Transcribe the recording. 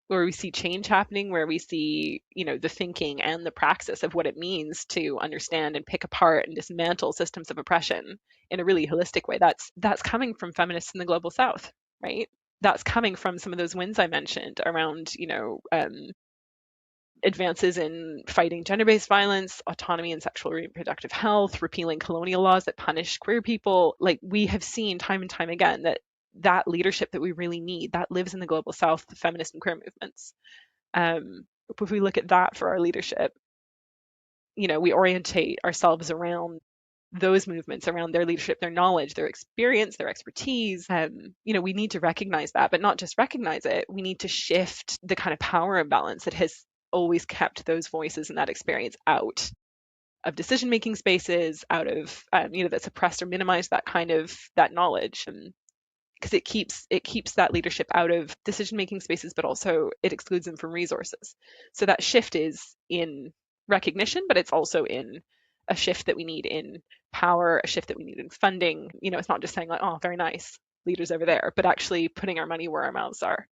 where we see change happening, where we see, the thinking and the praxis of what it means to understand and pick apart and dismantle systems of oppression in a really holistic way. That's coming from feminists in the global South, right? That's coming from some of those wins I mentioned around, advances in fighting gender-based violence, autonomy and sexual reproductive health, repealing colonial laws that punish queer people. Like, we have seen time and time again that leadership that we really need, that lives in the global South, the feminist and queer movements. If we look at that for our leadership, we orientate ourselves around those movements, around their leadership, their knowledge, their experience, their expertise. We need to recognize that, but not just recognize it. We need to shift the kind of power imbalance that has always kept those voices and that experience out of decision-making spaces, out of that suppressed or minimized that knowledge. Because it keeps that leadership out of decision-making spaces, but also it excludes them from resources. So that shift is in recognition, but it's also in a shift that we need in power, a shift that we need in funding. It's not just saying like, oh, very nice, leaders over there, but actually putting our money where our mouths are.